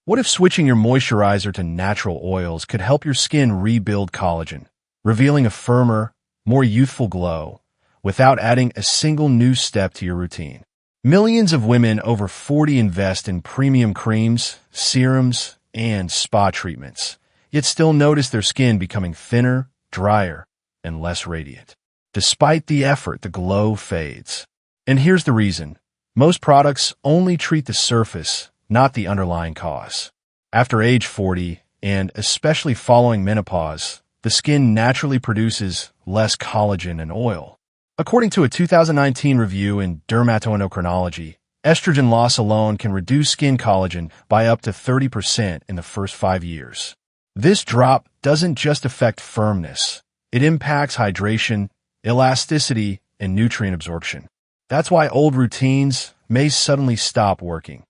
What if switching your moisturizer to natural oils could help your skin rebuild collagen, revealing a firmer, more youthful glow without adding a single new step to your routine? Millions of women over 40 invest in premium creams, serums, and spa treatments, yet still notice their skin becoming thinner, drier, and less radiant. Despite the effort, the glow fades. And here's the reason. Most products only treat the surface, not the underlying cause. After age 40, and especially following menopause, the skin naturally produces less collagen and oil. According to a 2019 review in Dermatoendocrinology, estrogen loss alone can reduce skin collagen by up to 30% in the first 5 years. This drop doesn't just affect firmness. It impacts hydration, elasticity, and nutrient absorption. That's why old routines may suddenly stop working,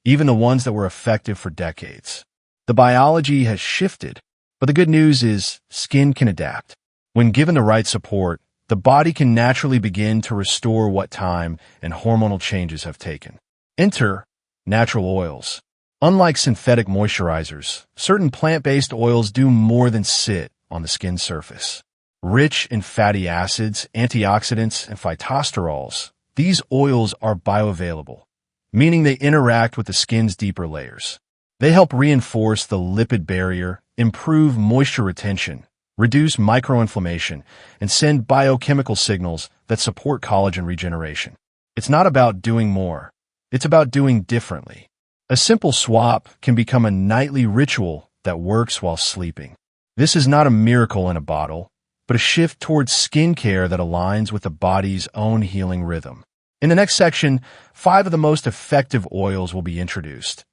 even the ones that were effective for decades. The biology has shifted, but the good news is skin can adapt. When given the right support, the body can naturally begin to restore what time and hormonal changes have taken. Enter natural oils. Unlike synthetic moisturizers, certain plant-based oils do more than sit on the skin's surface. Rich in fatty acids, antioxidants, and phytosterols, these oils are bioavailable, meaning they interact with the skin's deeper layers. They help reinforce the lipid barrier, improve moisture retention, reduce microinflammation, and send biochemical signals that support collagen regeneration. It's not about doing more. It's about doing differently. A simple swap can become a nightly ritual that works while sleeping. This is not a miracle in a bottle, but a shift towards skincare that aligns with the body's own healing rhythm. In the next section, 5 of the most effective oils will be introduced,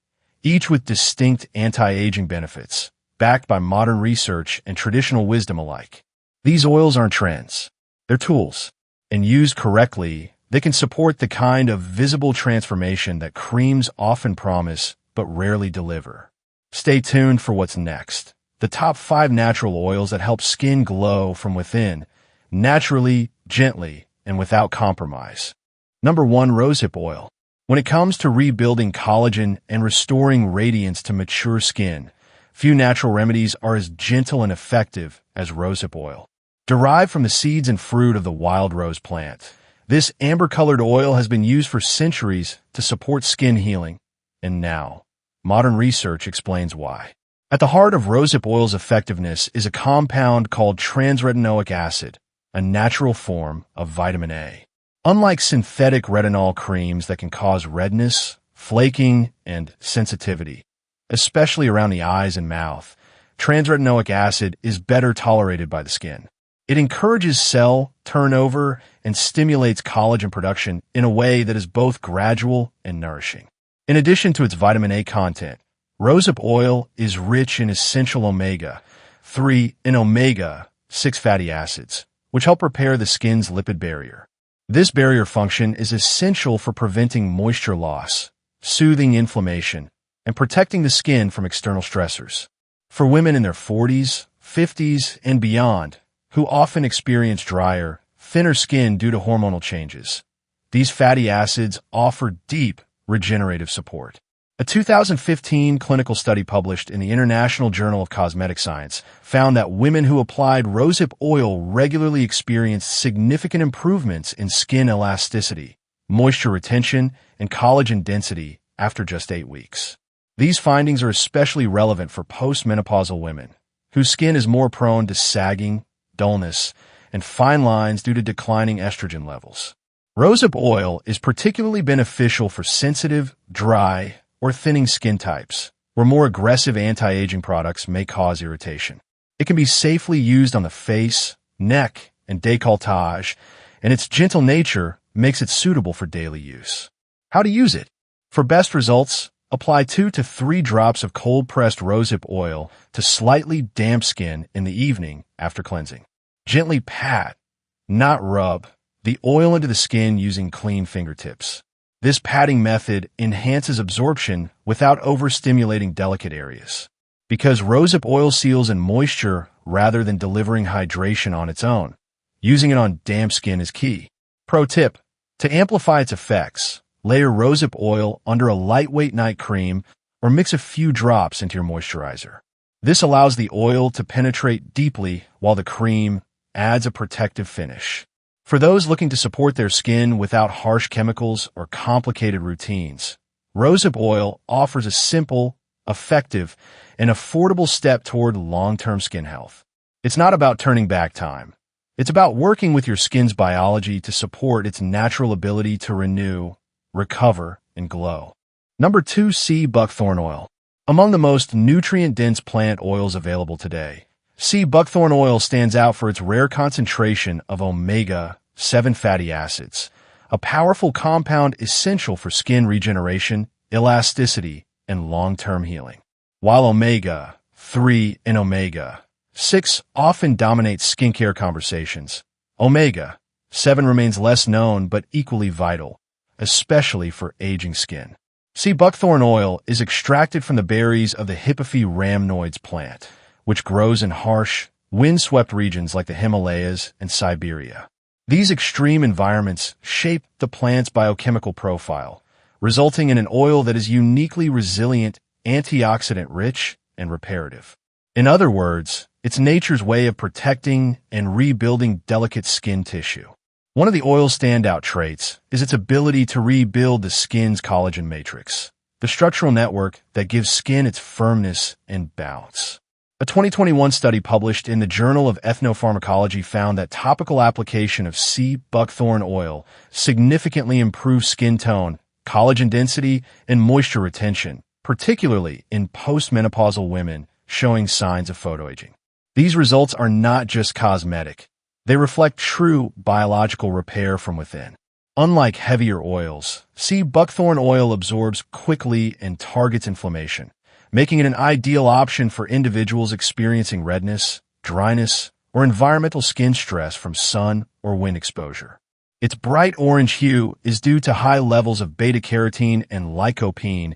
each with distinct anti-aging benefits, backed by modern research and traditional wisdom alike. These oils aren't trends. They're tools, and used correctly, they can support the kind of visible transformation that creams often promise but rarely deliver. Stay tuned for what's next. The top 5 natural oils that help skin glow from within, naturally, gently, and without compromise. Number 1. Rosehip oil. When it comes to rebuilding collagen and restoring radiance to mature skin, few natural remedies are as gentle and effective as rosehip oil. Derived from the seeds and fruit of the wild rose plant, this amber-colored oil has been used for centuries to support skin healing, and now, modern research explains why. At the heart of rosehip oil's effectiveness is a compound called trans-retinoic acid, a natural form of vitamin A. Unlike synthetic retinol creams that can cause redness, flaking, and sensitivity, especially around the eyes and mouth, trans-retinoic acid is better tolerated by the skin. It encourages cell turnover and stimulates collagen production in a way that is both gradual and nourishing. In addition to its vitamin A content, rosehip oil is rich in essential omega-3 and omega-6 fatty acids, which help repair the skin's lipid barrier. This barrier function is essential for preventing moisture loss, soothing inflammation, and protecting the skin from external stressors. For women in their 40s, 50s, and beyond, who often experience drier, thinner skin due to hormonal changes, these fatty acids offer deep regenerative support. A 2015 clinical study published in the International Journal of Cosmetic Science found that women who applied rosehip oil regularly experienced significant improvements in skin elasticity, moisture retention, and collagen density after just 8 weeks. These findings are especially relevant for postmenopausal women, whose skin is more prone to sagging, dullness, and fine lines due to declining estrogen levels. Rosehip oil is particularly beneficial for sensitive, dry, or thinning skin types, where more aggressive anti-aging products may cause irritation. It can be safely used on the face, neck, and décolletage, and its gentle nature makes it suitable for daily use. How to use it? For best results, apply 2 to 3 drops of cold-pressed rosehip oil to slightly damp skin in the evening after cleansing. Gently pat, not rub, the oil into the skin using clean fingertips. This patting method enhances absorption without overstimulating delicate areas. Because rosehip oil seals in moisture rather than delivering hydration on its own, using it on damp skin is key. Pro tip: to amplify its effects, layer rosehip oil under a lightweight night cream or mix a few drops into your moisturizer. This allows the oil to penetrate deeply while the cream adds a protective finish. For those looking to support their skin without harsh chemicals or complicated routines, rosehip oil offers a simple, effective, and affordable step toward long-term skin health. It's not about turning back time. It's about working with your skin's biology to support its natural ability to renew, recover, and glow. Number 2. Sea buckthorn oil. Among the most nutrient-dense plant oils available today, sea buckthorn oil stands out for its rare concentration of omega-7 fatty acids, a powerful compound essential for skin regeneration, elasticity, and long-term healing. While omega-3 and omega-6 often dominate skincare conversations, omega-7 remains less known but equally vital, especially for aging skin. Sea buckthorn oil is extracted from the berries of the Hippophae rhamnoides plant, which grows in harsh, wind-swept regions like the Himalayas and Siberia. These extreme environments shape the plant's biochemical profile, resulting in an oil that is uniquely resilient, antioxidant-rich, and reparative. In other words, it's nature's way of protecting and rebuilding delicate skin tissue. One of the oil's standout traits is its ability to rebuild the skin's collagen matrix, the structural network that gives skin its firmness and bounce. A 2021 study published in the Journal of Ethnopharmacology found that topical application of sea buckthorn oil significantly improves skin tone, collagen density, and moisture retention, particularly in postmenopausal women showing signs of photoaging. These results are not just cosmetic. They reflect true biological repair from within. Unlike heavier oils, sea buckthorn oil absorbs quickly and targets inflammation, making it an ideal option for individuals experiencing redness, dryness, or environmental skin stress from sun or wind exposure. Its bright orange hue is due to high levels of beta-carotene and lycopene,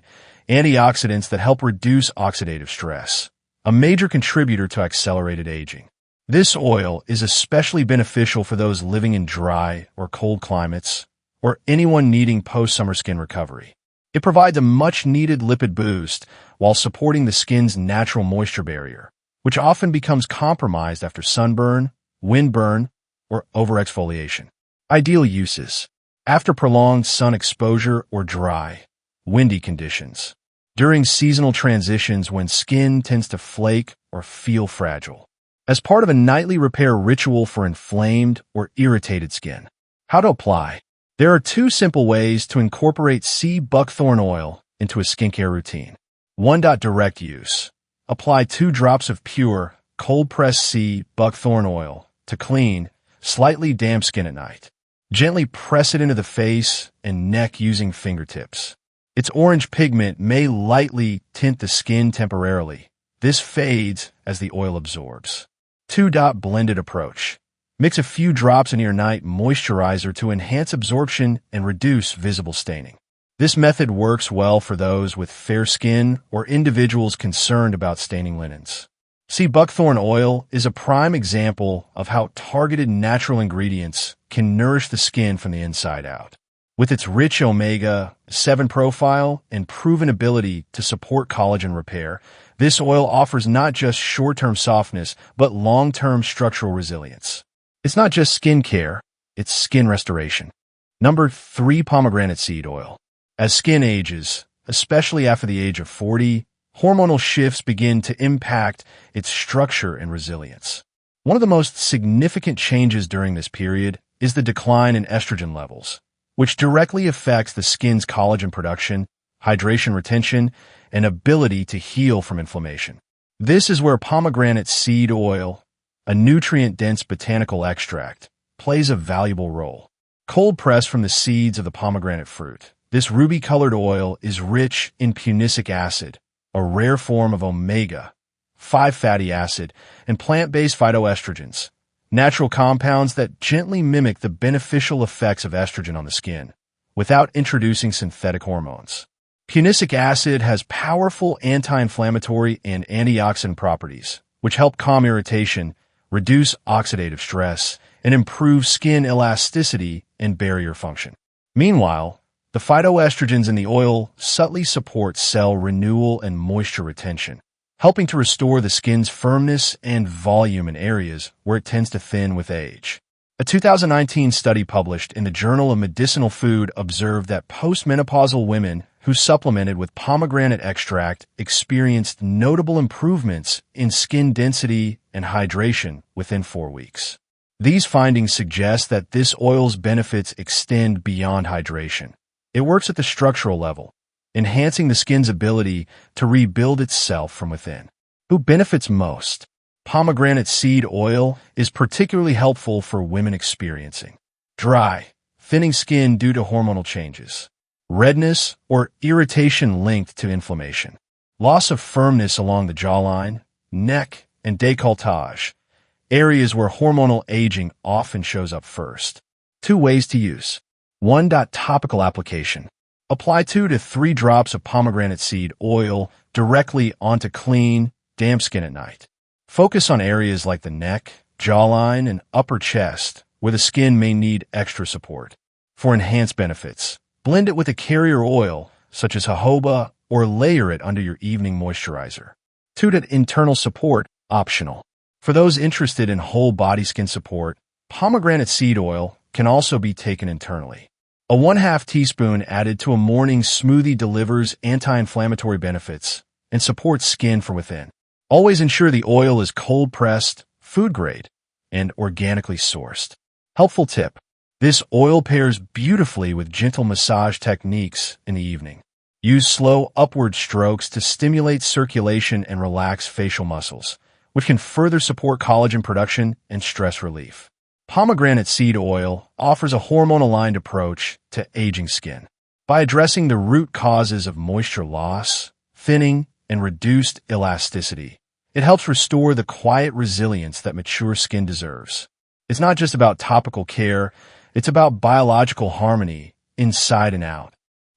antioxidants that help reduce oxidative stress, a major contributor to accelerated aging. This oil is especially beneficial for those living in dry or cold climates, or anyone needing post-summer skin recovery. It provides a much-needed lipid boost while supporting the skin's natural moisture barrier, which often becomes compromised after sunburn, windburn, or overexfoliation. Ideal uses: after prolonged sun exposure or dry, windy conditions, during seasonal transitions when skin tends to flake or feel fragile, as part of a nightly repair ritual for inflamed or irritated skin. How to apply? There are 2 simple ways to incorporate sea buckthorn oil into a skincare routine. 1. Direct use. Apply 2 drops of pure, cold-pressed sea buckthorn oil to clean, slightly damp skin at night. Gently press it into the face and neck using fingertips. Its orange pigment may lightly tint the skin temporarily. This fades as the oil absorbs. 2. Blended approach. Mix a few drops in your night moisturizer to enhance absorption and reduce visible staining. This method works well for those with fair skin or individuals concerned about staining linens. Sea buckthorn oil is a prime example of how targeted natural ingredients can nourish the skin from the inside out. With its rich omega-7 profile and proven ability to support collagen repair, this oil offers not just short-term softness, but long-term structural resilience. It's not just skin care, it's skin restoration. Number 3. Pomegranate seed oil. As skin ages, especially after the age of 40, hormonal shifts begin to impact its structure and resilience. One of the most significant changes during this period is the decline in estrogen levels, which directly affects the skin's collagen production, hydration retention, and ability to heal from inflammation. This is where pomegranate seed oil, a nutrient-dense botanical extract, plays a valuable role. Cold pressed from the seeds of the pomegranate fruit, this ruby-colored oil is rich in punicic acid, a rare form of omega-5 fatty acid, and plant-based phytoestrogens, natural compounds that gently mimic the beneficial effects of estrogen on the skin, without introducing synthetic hormones. Punicic acid has powerful anti-inflammatory and antioxidant properties, which help calm irritation, reduce oxidative stress, and improve skin elasticity and barrier function. Meanwhile, The phytoestrogens in the oil subtly support cell renewal and moisture retention, helping to restore the skin's firmness and volume in areas where it tends to thin with age. A 2019 study published in the Journal of Medicinal Food observed that postmenopausal women who supplemented with pomegranate extract experienced notable improvements in skin density and hydration within 4 weeks. These findings suggest that this oil's benefits extend beyond hydration. It works at the structural level, enhancing the skin's ability to rebuild itself from within. Who benefits most? Pomegranate seed oil is particularly helpful for women experiencing dry, thinning skin due to hormonal changes, redness or irritation linked to inflammation, loss of firmness along the jawline, neck, and décolletage, areas where hormonal aging often shows up first. 2 ways to use. 1. Topical application. Apply 2 to 3 drops of pomegranate seed oil directly onto clean, damp skin at night. Focus on areas like the neck, jawline, and upper chest, where the skin may need extra support. For enhanced benefits, blend it with a carrier oil, such as jojoba, or layer it under your evening moisturizer. 2. Internal support, optional. For those interested in whole body skin support, pomegranate seed oil can also be taken internally. A 1/2 teaspoon added to a morning smoothie delivers anti-inflammatory benefits and supports skin from within. Always ensure the oil is cold-pressed, food-grade, and organically sourced. Helpful tip. This oil pairs beautifully with gentle massage techniques in the evening. Use slow upward strokes to stimulate circulation and relax facial muscles, which can further support collagen production and stress relief. Pomegranate seed oil offers a hormone-aligned approach to aging skin. By addressing the root causes of moisture loss, thinning, and reduced elasticity, it helps restore the quiet resilience that mature skin deserves. It's not just about topical care, it's about biological harmony inside and out.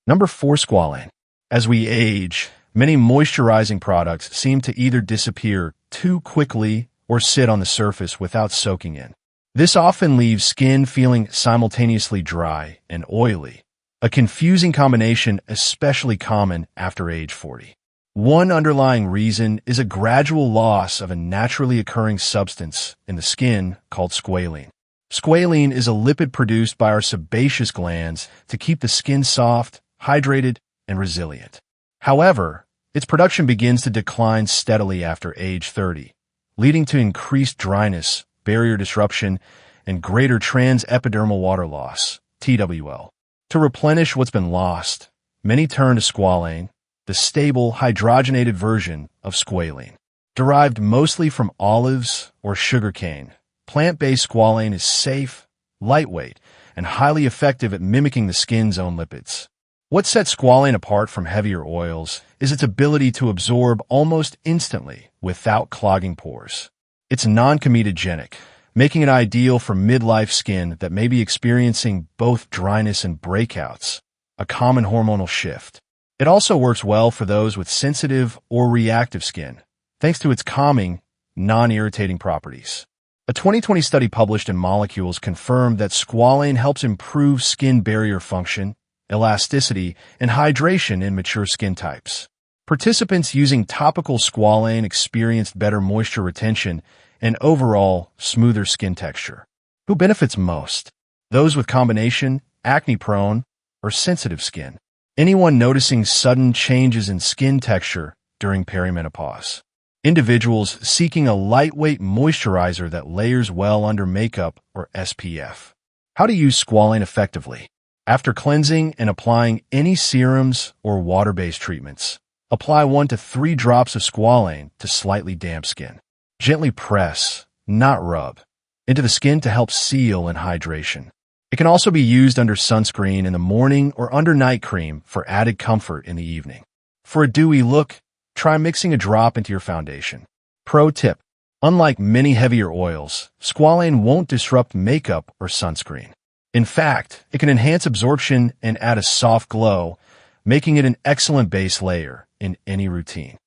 Number 4. Squalane. As we age, many moisturizing products seem to either disappear too quickly or sit on the surface without soaking in. This often leaves skin feeling simultaneously dry and oily, a confusing combination especially common after age 40. One underlying reason is a gradual loss of a naturally occurring substance in the skin called squalene. Squalene is a lipid produced by our sebaceous glands to keep the skin soft, hydrated, and resilient. However, its production begins to decline steadily after age 30, leading to increased dryness, barrier disruption, and greater transepidermal water loss, TWL. To replenish what's been lost, many turn to squalane, the stable, hydrogenated version of squalene. Derived mostly from olives or sugarcane, plant-based squalane is safe, lightweight, and highly effective at mimicking the skin's own lipids. What sets squalane apart from heavier oils is its ability to absorb almost instantly without clogging pores. It's non-comedogenic, making it ideal for midlife skin that may be experiencing both dryness and breakouts, a common hormonal shift. It also works well for those with sensitive or reactive skin, thanks to its calming, non-irritating properties. A 2020 study published in Molecules confirmed that squalane helps improve skin barrier function, elasticity, and hydration in mature skin types. Participants using topical squalane experienced better moisture retention and overall smoother skin texture. Who benefits most? Those with combination, acne-prone, or sensitive skin. Anyone noticing sudden changes in skin texture during perimenopause. Individuals seeking a lightweight moisturizer that layers well under makeup or SPF. How to use squalane effectively. After cleansing and applying any serums or water-based treatments, apply 1 to 3 drops of squalane to slightly damp skin. Gently press, not rub, into the skin to help seal and hydration. It can also be used under sunscreen in the morning or under night cream for added comfort in the evening. For a dewy look, try mixing a drop into your foundation. Pro tip: unlike many heavier oils, squalane won't disrupt makeup or sunscreen. In fact, it can enhance absorption and add a soft glow, making it an excellent base layer in any routine.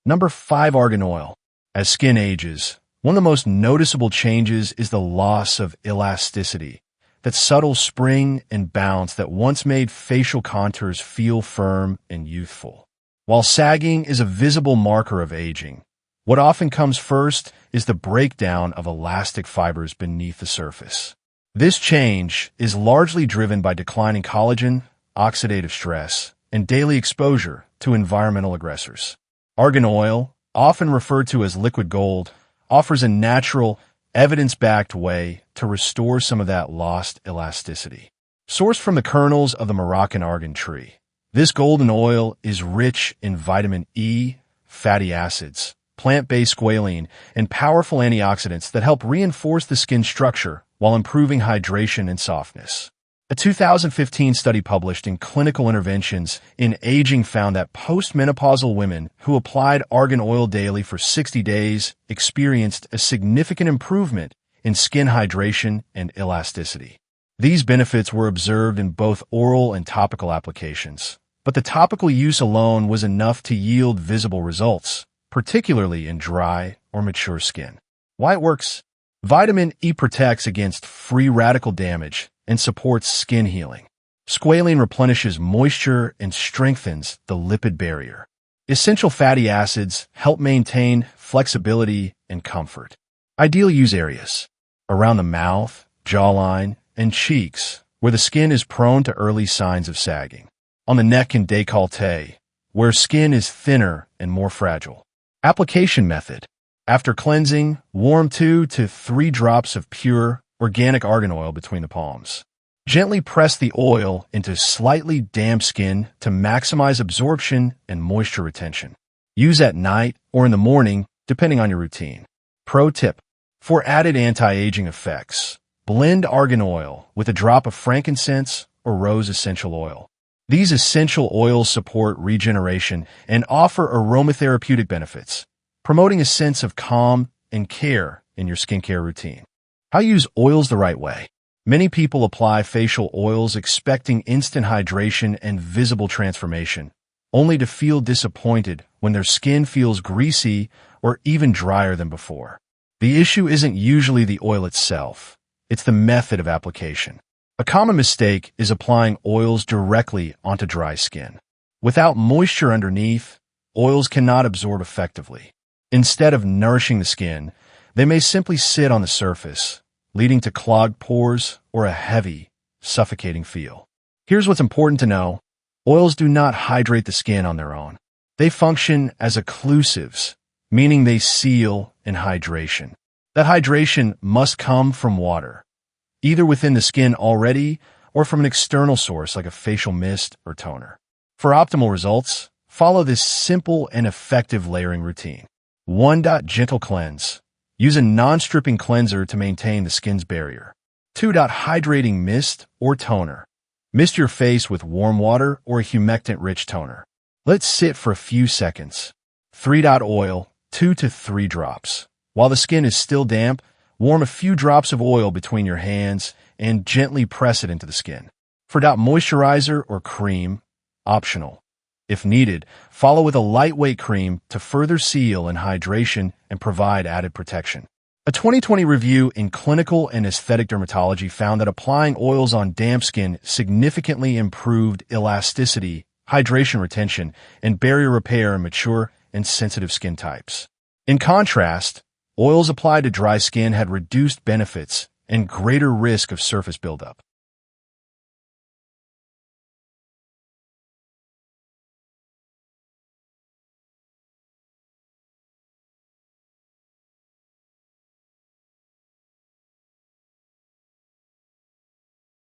Number 5. Argan oil. As skin ages, one of the most noticeable changes is the loss of elasticity, that subtle spring and bounce that once made facial contours feel firm and youthful. While sagging is a visible marker of aging, what often comes first is the breakdown of elastic fibers beneath the surface. This change is largely driven by declining collagen, oxidative stress, and daily exposure to environmental aggressors. Argan oil, often referred to as liquid gold, offers a natural, evidence-backed way to restore some of that lost elasticity. Sourced from the kernels of the Moroccan argan tree, this golden oil is rich in vitamin E, fatty acids, plant-based squalene, and powerful antioxidants that help reinforce the skin structure while improving hydration and softness. A 2015 study published in Clinical Interventions in Aging found that postmenopausal women who applied argan oil daily for 60 days experienced a significant improvement in skin hydration and elasticity. These benefits were observed in both oral and topical applications, but the topical use alone was enough to yield visible results, particularly in dry or mature skin. Why it works? Vitamin E protects against free radical damage and supports skin healing. Squalene replenishes moisture and strengthens the lipid barrier. Essential fatty acids help maintain flexibility and comfort. Ideal use areas: around the mouth, jawline, and cheeks, where the skin is prone to early signs of sagging. On the neck and décolleté, where skin is thinner and more fragile. Application method: after cleansing, warm 2 to 3 drops of pure, organic argan oil between the palms. Gently press the oil into slightly damp skin to maximize absorption and moisture retention. Use at night or in the morning, depending on your routine. Pro tip: for added anti-aging effects, blend argan oil with a drop of frankincense or rose essential oil. These essential oils support regeneration and offer aromatherapeutic benefits, promoting a sense of calm and care in your skincare routine. How to use oils the right way. Many people apply facial oils expecting instant hydration and visible transformation, only to feel disappointed when their skin feels greasy or even drier than before. The issue isn't usually the oil itself, it's the method of application. A common mistake is applying oils directly onto dry skin. Without moisture underneath, oils cannot absorb effectively. Instead of nourishing the skin, they may simply sit on the surface, leading to clogged pores or a heavy, suffocating feel. Here's what's important to know. Oils do not hydrate the skin on their own. They function as occlusives, meaning they seal in hydration. That hydration must come from water, either within the skin already or from an external source like a facial mist or toner. For optimal results, follow this simple and effective layering routine. 1. Gentle cleanse. Use a non-stripping cleanser to maintain the skin's barrier. 2. Hydrating mist or toner. Mist your face with warm water or a humectant-rich toner. Let it sit for a few seconds. 3. Oil, 2 to 3 drops. While the skin is still damp, warm a few drops of oil between your hands and gently press it into the skin. 4. Moisturizer or cream, optional. If needed, follow with a lightweight cream to further seal in hydration and provide added protection. A 2020 review in Clinical and Aesthetic Dermatology found that applying oils on damp skin significantly improved elasticity, hydration retention, and barrier repair in mature and sensitive skin types. In contrast, oils applied to dry skin had reduced benefits and greater risk of surface buildup.